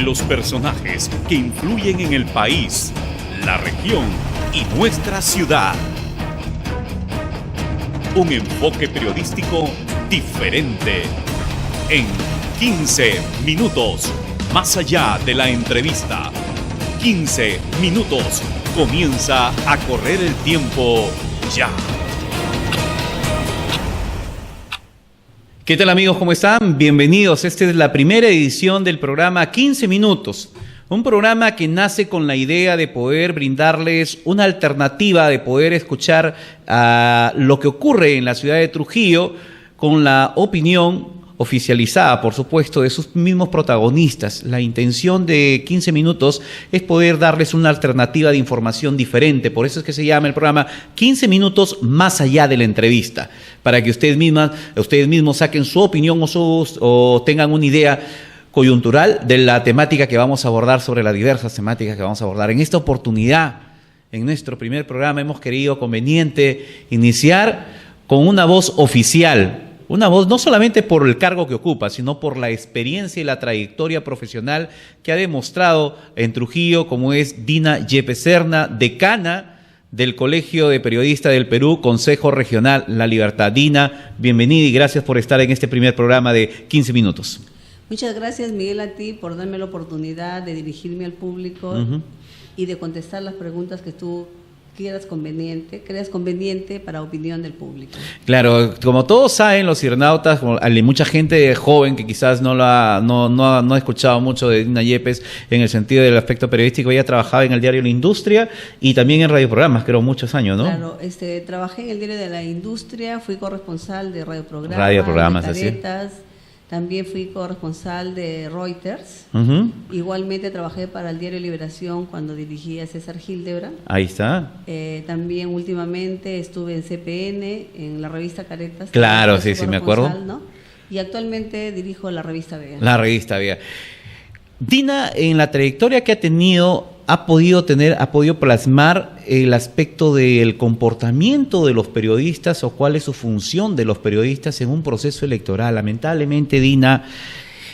Los personajes que influyen en el país, la región y nuestra ciudad. Un enfoque periodístico diferente. En 15 minutos, más allá de la entrevista. 15 minutos. Comienza a correr el tiempo ya. ¿Qué tal, amigos? ¿Cómo están? Bienvenidos. Esta es la primera edición del programa 15 Minutos. Un programa que nace con la idea de poder brindarles una alternativa, de poder escuchar lo que ocurre en la ciudad de Trujillo con la opinión oficializada, por supuesto, de sus mismos protagonistas. La intención de 15 Minutos es poder darles una alternativa de información diferente. Por eso es que se llama el programa 15 Minutos más allá de la entrevista, para que ustedes mismos saquen su opinión o tengan una idea coyuntural de la temática que vamos a abordar, sobre las diversas temáticas que vamos a abordar. En esta oportunidad, en nuestro primer programa, hemos querido conveniente iniciar con una voz oficial. Una voz no solamente por el cargo que ocupa, sino por la experiencia y la trayectoria profesional que ha demostrado en Trujillo, como es Dina Yepes Serna, decana del Colegio de Periodistas del Perú, Consejo Regional La Libertad. Dina, bienvenida y gracias por estar en este primer programa de 15 Minutos. Muchas gracias, Miguel, a ti por darme la oportunidad de dirigirme al público y de contestar las preguntas que tú creas conveniente para opinión del público. Claro, como todos saben, los cibernautas, hay mucha gente joven que quizás no ha escuchado mucho de Dina Yepes en el sentido del aspecto periodístico. Ella trabajaba en el diario La Industria y también en radioprogramas, creo, muchos años, ¿no? Claro, trabajé en el diario de La Industria, fui corresponsal de radioprogramas, de Caretas. Así. También fui corresponsal de Reuters. Igualmente trabajé para el diario Liberación cuando dirigía César Hildebrand. Ahí está. También últimamente estuve en CPN, en la revista Caretas. Claro, sí, me acuerdo. ¿No? Y actualmente dirijo la revista Vea. La revista Vea. Dina, en la trayectoria que ha tenido, ha podido plasmar el aspecto del comportamiento de los periodistas o cuál es su función de los periodistas en un proceso electoral. Lamentablemente, Dina,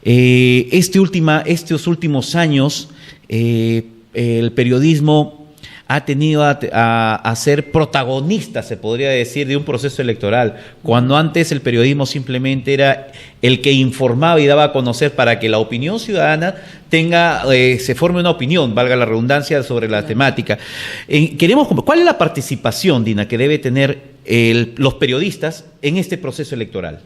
estos últimos años el periodismo ha tenido a ser protagonista, se podría decir, de un proceso electoral, cuando antes el periodismo simplemente era el que informaba y daba a conocer para que la opinión ciudadana se forme una opinión, valga la redundancia, sobre la temática. ¿Cuál es la participación, Dina, que debe tener los periodistas en este proceso electoral?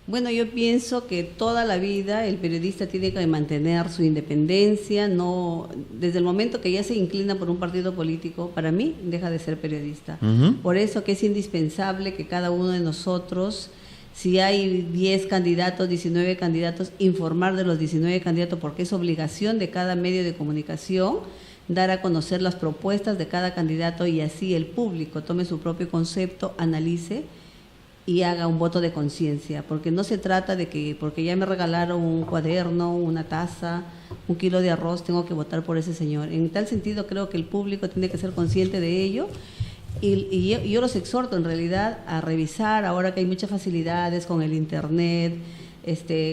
Bueno, yo pienso que toda la vida el periodista tiene que mantener su independencia, desde el momento que ya se inclina por un partido político, para mí deja de ser periodista. Por eso que es indispensable que cada uno de nosotros, si hay 10 candidatos, 19 candidatos, informar de los 19 candidatos, porque es obligación de cada medio de comunicación dar a conocer las propuestas de cada candidato y así el público tome su propio concepto, analice y haga un voto de conciencia, porque no se trata de que porque ya me regalaron un cuaderno, una taza, un kilo de arroz, tengo que votar por ese señor. En tal sentido creo que el público tiene que ser consciente de ello y yo los exhorto en realidad a revisar, ahora que hay muchas facilidades con el internet,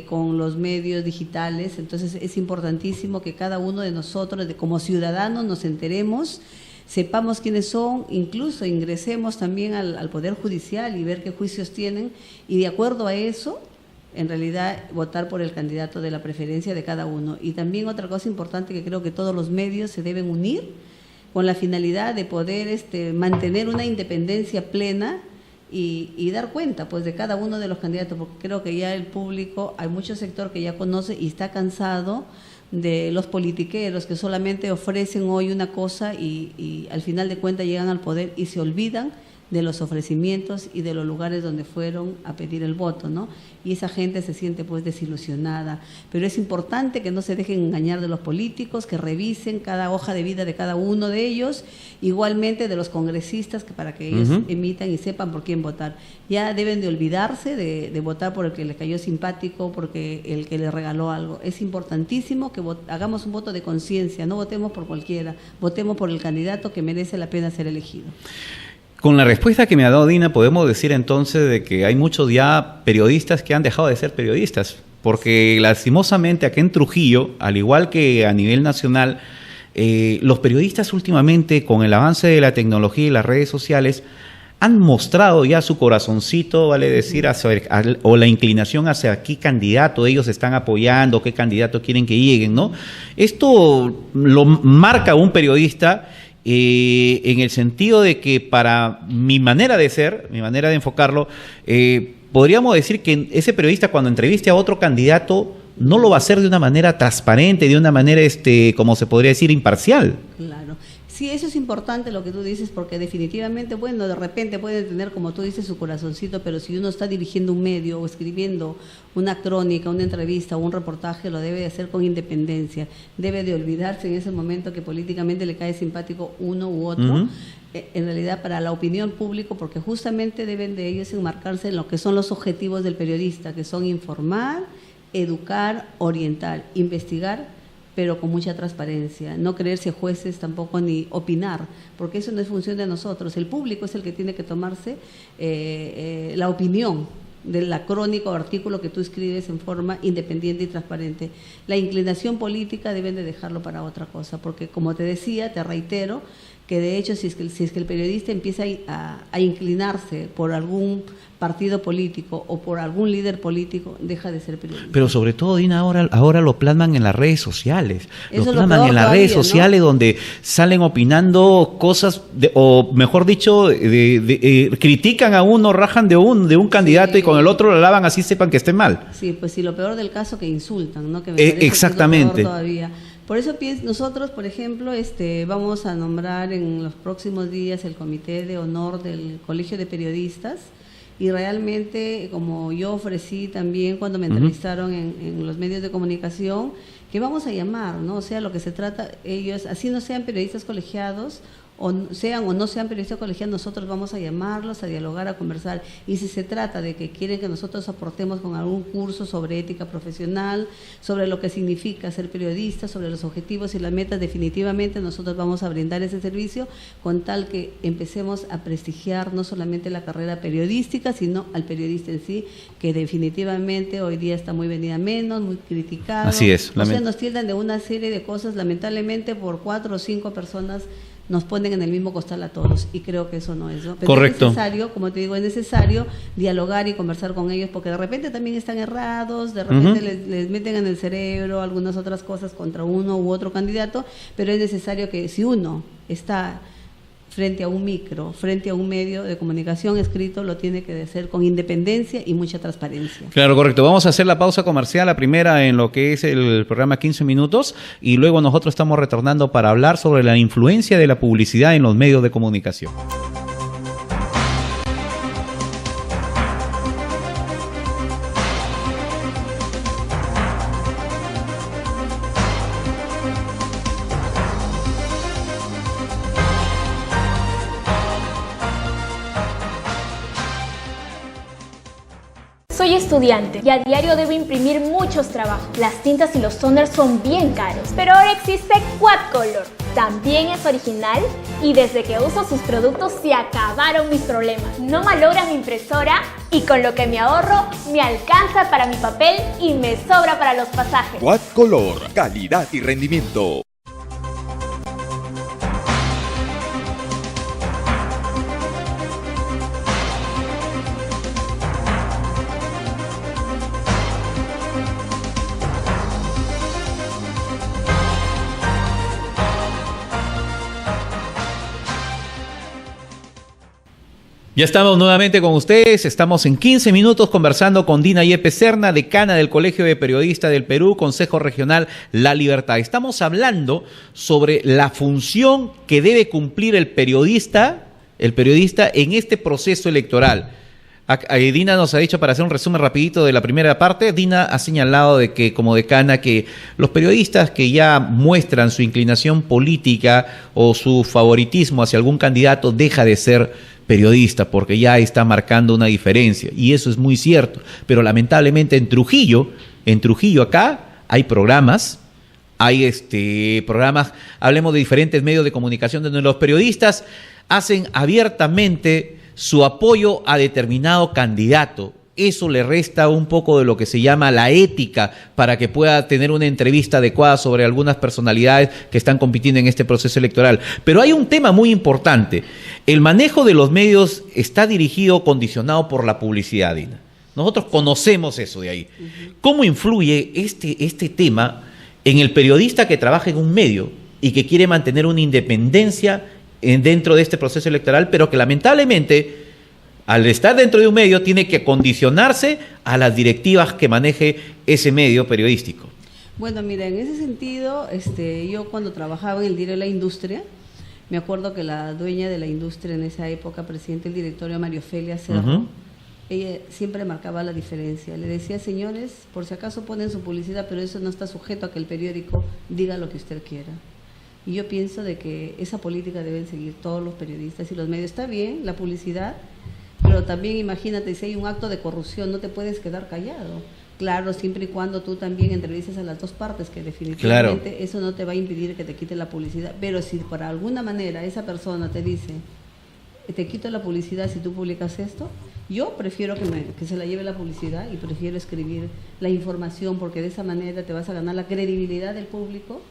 con los medios digitales, entonces es importantísimo que cada uno de nosotros, como ciudadanos, nos enteremos, sepamos quiénes son, incluso ingresemos también al Poder Judicial y ver qué juicios tienen y de acuerdo a eso, en realidad, votar por el candidato de la preferencia de cada uno. Y también otra cosa importante que creo que todos los medios se deben unir con la finalidad de poder mantener una independencia plena y dar cuenta pues de cada uno de los candidatos, porque creo que ya el público, hay mucho sector que ya conoce y está cansado de los politiqueros que solamente ofrecen hoy una cosa y al final de cuentas llegan al poder y se olvidan de los ofrecimientos y de los lugares donde fueron a pedir el voto, ¿no? Y esa gente se siente pues desilusionada. Pero es importante que no se dejen engañar de los políticos, que revisen cada hoja de vida de cada uno de ellos, igualmente de los congresistas, que para que ellos emitan y sepan por quién votar. Ya deben de olvidarse de votar por el que les cayó simpático, porque el que les regaló algo. Es importantísimo que hagamos un voto de conciencia, no votemos por cualquiera, votemos por el candidato que merece la pena ser elegido. Con la respuesta que me ha dado Dina, podemos decir entonces de que hay muchos ya periodistas que han dejado de ser periodistas. porque lastimosamente acá en Trujillo, al igual que a nivel nacional, los periodistas últimamente, con el avance de la tecnología y las redes sociales, han mostrado ya su corazoncito, vale decir, o la inclinación hacia qué candidato ellos están apoyando, qué candidato quieren que lleguen, ¿no? Esto lo marca un periodista en el sentido de que, para mi manera de ser, mi manera de enfocarlo, podríamos decir que ese periodista, cuando entreviste a otro candidato, no lo va a hacer de una manera transparente, de una manera, como se podría decir, imparcial. Claro. Sí, eso es importante lo que tú dices, porque definitivamente, bueno, de repente pueden tener, como tú dices, su corazoncito, pero si uno está dirigiendo un medio o escribiendo una crónica, una entrevista o un reportaje, lo debe de hacer con independencia. Debe de olvidarse en ese momento que políticamente le cae simpático uno u otro. En realidad, para la opinión pública, porque justamente deben de ellos enmarcarse en lo que son los objetivos del periodista, que son informar, educar, orientar, investigar, pero con mucha transparencia, no creerse jueces tampoco ni opinar, porque eso no es función de nosotros. El público es el que tiene que tomarse la opinión de la crónica o artículo que tú escribes en forma independiente y transparente. La inclinación política deben de dejarlo para otra cosa, porque como te decía, te reitero, que de hecho si es que el periodista empieza a inclinarse por algún partido político o por algún líder político, deja de ser periodista. Pero sobre todo, Dina, ahora lo plasman en las redes sociales. Eso lo es plasman en las todavía, redes sociales, ¿no? Donde salen opinando cosas, o mejor dicho, critican a uno, rajan de un candidato, sí, y con el otro lo alaban, así sepan que esté mal. Sí, pues sí, lo peor del caso, que insultan, ¿no? Que me parece exactamente. Que es lo peor todavía. Por eso nosotros, por ejemplo, vamos a nombrar en los próximos días el Comité de Honor del Colegio de Periodistas, y realmente, como yo ofrecí también cuando me entrevistaron en los medios de comunicación, que vamos a llamar, ¿no? O sea, lo que se trata, ellos, así no sean periodistas colegiados, o no sean periodistas colegiados, nosotros vamos a llamarlos, a dialogar, a conversar. Y si se trata de que quieren que nosotros aportemos con algún curso sobre ética profesional, sobre lo que significa ser periodista, sobre los objetivos y las metas, definitivamente nosotros vamos a brindar ese servicio, con tal que empecemos a prestigiar no solamente la carrera periodística, sino al periodista en sí, que definitivamente hoy día está muy venida menos, muy criticado. Así es. O sea, nos tildan de una serie de cosas, lamentablemente, por 4 o 5 personas nos ponen en el mismo costal a todos, y creo que eso no es, ¿no? Pero correcto. Es necesario, como te digo, es necesario dialogar y conversar con ellos, porque de repente también están errados, de repente les meten en el cerebro algunas otras cosas contra uno u otro candidato, pero es necesario que, si uno está frente a un micro, frente a un medio de comunicación escrito, lo tiene que hacer con independencia y mucha transparencia. Claro, correcto. Vamos a hacer la pausa comercial, la primera en lo que es el programa 15 minutos, y luego nosotros estamos retornando para hablar sobre la influencia de la publicidad en los medios de comunicación. Soy estudiante y a diario debo imprimir muchos trabajos. Las tintas y los toners son bien caros, pero ahora existe Quadcolor. También es original, y desde que uso sus productos se acabaron mis problemas. No malogra mi impresora, y con lo que me ahorro me alcanza para mi papel y me sobra para los pasajes. Quadcolor, calidad y rendimiento. Ya estamos nuevamente con ustedes, estamos en 15 minutos conversando con Dina Yepes Serna, decana del Colegio de Periodistas del Perú, Consejo Regional La Libertad. Estamos hablando sobre la función que debe cumplir el periodista en este proceso electoral. Dina nos ha dicho, para hacer un resumen rapidito de la primera parte, Dina ha señalado de que, como decana, que los periodistas que ya muestran su inclinación política o su favoritismo hacia algún candidato deja de ser periodista, porque ya está marcando una diferencia, y eso es muy cierto. Pero lamentablemente en Trujillo acá hay programas, hablemos de diferentes medios de comunicación, donde los periodistas hacen abiertamente su apoyo a determinado candidato. eso le resta un poco de lo que se llama la ética para que pueda tener una entrevista adecuada sobre algunas personalidades que están compitiendo en este proceso electoral. Pero hay un tema muy importante. El manejo de los medios está dirigido, condicionado por la publicidad, Dina. Nosotros conocemos eso de ahí. ¿Cómo influye este tema en el periodista que trabaja en un medio y que quiere mantener una independencia dentro de este proceso electoral, pero que lamentablemente, al estar dentro de un medio, tiene que condicionarse a las directivas que maneje ese medio periodístico? Bueno, mira, en ese sentido, yo cuando trabajaba en el diario La Industria, me acuerdo que la dueña de La Industria en esa época, presidente del directorio, María Ofelia Cerro, ella siempre marcaba la diferencia. Le decía, señores, por si acaso ponen su publicidad, pero eso no está sujeto a que el periódico diga lo que usted quiera. Y yo pienso de que esa política deben seguir todos los periodistas y los medios. Está bien la publicidad, pero también imagínate, si hay un acto de corrupción, no te puedes quedar callado. Claro, siempre y cuando tú también entrevistes a las dos partes, que definitivamente eso no te va a impedir que te quite la publicidad. Pero si por alguna manera esa persona te dice, te quito la publicidad si tú publicas esto, yo prefiero que se la lleve la publicidad y prefiero escribir la información, porque de esa manera te vas a ganar la credibilidad del público.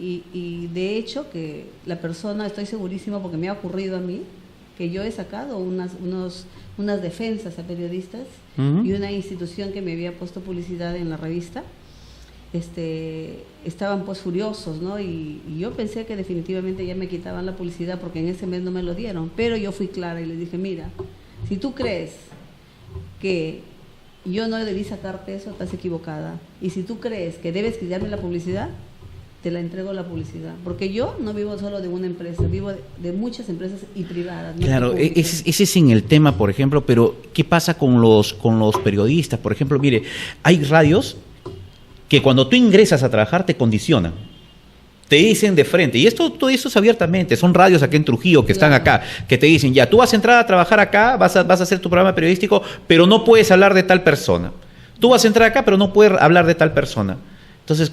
Y de hecho que la persona, estoy segurísima porque me ha ocurrido a mí, que yo he sacado unas defensas a periodistas y una institución que me había puesto publicidad en la revista, estaban pues furiosos, ¿no? Y yo pensé que definitivamente ya me quitaban la publicidad porque en ese mes no me lo dieron, pero yo fui clara y les dije, mira, si tú crees que yo no debí sacarte eso, estás equivocada. Y si tú crees que debes quitarme la publicidad, te la entrego la publicidad, porque yo no vivo solo de una empresa, vivo de muchas empresas y privadas. Claro, ese es en el tema, por ejemplo, pero ¿qué pasa con los periodistas? Por ejemplo, mire, hay radios que cuando tú ingresas a trabajar te condicionan, te dicen de frente, y todo eso es abiertamente, son radios aquí en Trujillo que están acá, que te dicen, ya, tú vas a entrar a trabajar acá, vas a hacer tu programa periodístico, pero no puedes hablar de tal persona. Tú vas a entrar acá, pero no puedes hablar de tal persona. Entonces,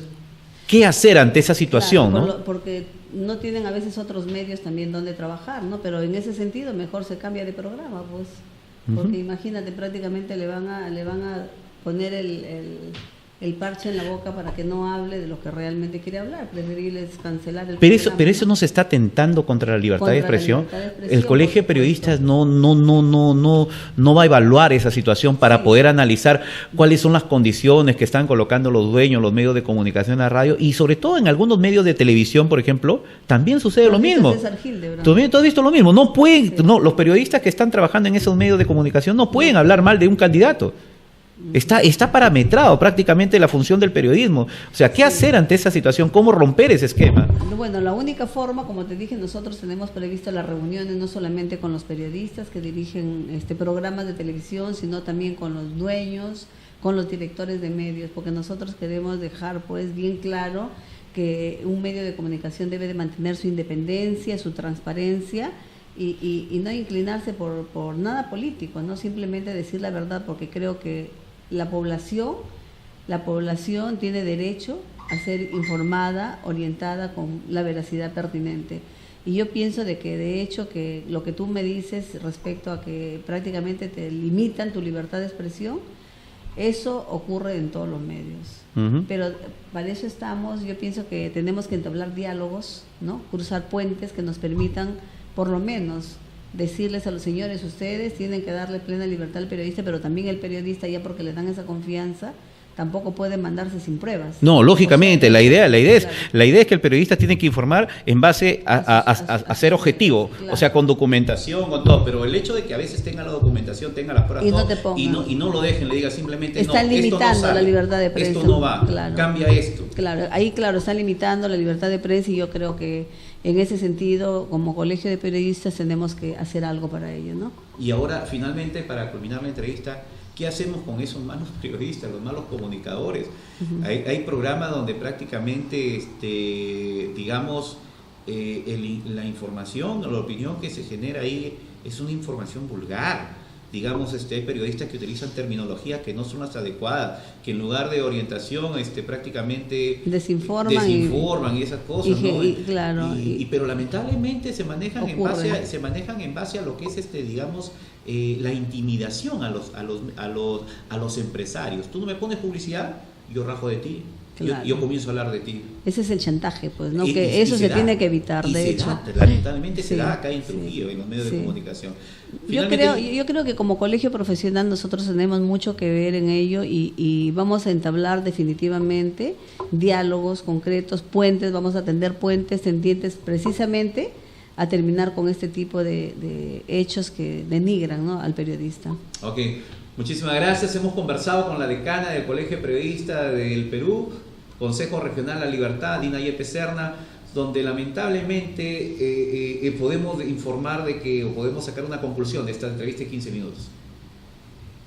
¿qué hacer ante esa situación? Claro, ¿no? Porque no tienen a veces otros medios también donde trabajar, ¿no? Pero en ese sentido mejor se cambia de programa, pues, porque imagínate, prácticamente le van a poner el parche en la boca para que no hable de lo que realmente quiere hablar, preferibles cancelar el programa. Pero eso no se está atentando contra la libertad de expresión. El Colegio de Periodistas no va a evaluar esa situación para poder analizar cuáles son las condiciones que están colocando los dueños, los medios de comunicación en la radio, y sobre todo en algunos medios de televisión, por ejemplo, también sucede lo mismo. ¿Tú has visto lo mismo? No pueden, los periodistas que están trabajando en esos medios de comunicación no pueden hablar mal de un candidato. Está parametrado prácticamente la función del periodismo. O sea, ¿qué hacer ante esa situación? ¿Cómo romper ese esquema? Bueno, la única forma, como te dije, nosotros tenemos previsto las reuniones no solamente con los periodistas que dirigen programas de televisión, sino también con los dueños, con los directores de medios, porque nosotros queremos dejar pues bien claro que un medio de comunicación debe de mantener su independencia, su transparencia, y no inclinarse por nada político, no simplemente decir la verdad, porque creo que la población tiene derecho a ser informada, orientada con la veracidad pertinente. Y yo pienso de que de hecho que lo que tú me dices respecto a que prácticamente te limitan tu libertad de expresión, eso ocurre en todos los medios. Pero para eso estamos, yo pienso que tenemos que entablar diálogos, ¿no? Cruzar puentes que nos permitan por lo menos decirles a los señores, ustedes tienen que darle plena libertad al periodista, pero también el periodista, ya porque le dan esa confianza, tampoco puede mandarse sin pruebas. No, lógicamente, la idea es que el periodista tiene que informar en base a ser objetivo, claro. O sea, con documentación, con todo, pero el hecho de que a veces tenga la documentación, tenga las pruebas, y no lo dejen, le diga simplemente están limitando la libertad de prensa. Esto no va, claro. Cambia esto. Claro, están limitando la libertad de prensa, y yo creo que en ese sentido, como colegio de periodistas, tenemos que hacer algo para ello, ¿no? Y ahora, finalmente, para culminar la entrevista, ¿qué hacemos con esos malos periodistas, los malos comunicadores? Hay programas donde prácticamente, la información o la opinión que se genera ahí es una información vulgar. digamos, hay periodistas que utilizan terminología que no son las adecuadas, que en lugar de orientación prácticamente desinforman y esas cosas, ¿no? Claro, pero lamentablemente se manejan en base a lo que es digamos, la intimidación a los empresarios. Tú no me pones publicidad, yo rajo de ti. Claro. Yo comienzo a hablar de ti. Ese es el chantaje, pues, ¿no? Que eso se tiene que evitar, de hecho. Lamentablemente se da acá en Trujillo, en los medios de comunicación. Yo creo que como colegio profesional nosotros tenemos mucho que ver en ello y vamos a entablar definitivamente diálogos concretos, puentes, vamos a tender puentes tendientes precisamente a terminar con este tipo de hechos que denigran, ¿no?, al periodista. Ok. Muchísimas gracias. Hemos conversado con la decana del Colegio Periodista del Perú, Consejo Regional La Libertad, Dina Yepes Serna, donde lamentablemente podemos informar o podemos sacar una conclusión de esta entrevista de 15 minutos.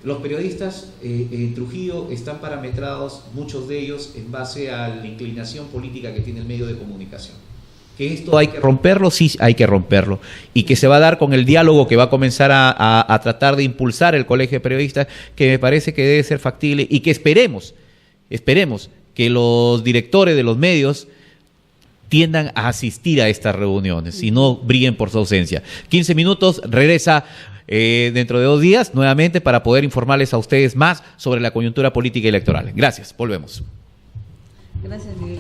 Los periodistas en Trujillo están parametrados, muchos de ellos, en base a la inclinación política que tiene el medio de comunicación. Que esto hay que romperlo, sí hay que romperlo, y que se va a dar con el diálogo que va a comenzar a tratar de impulsar el Colegio de Periodistas, que me parece que debe ser factible, y que esperemos que los directores de los medios tiendan a asistir a estas reuniones y no brillen por su ausencia. 15 minutos, regresa dentro de 2 días nuevamente para poder informarles a ustedes más sobre la coyuntura política y electoral. Gracias, volvemos. Gracias, Miguel.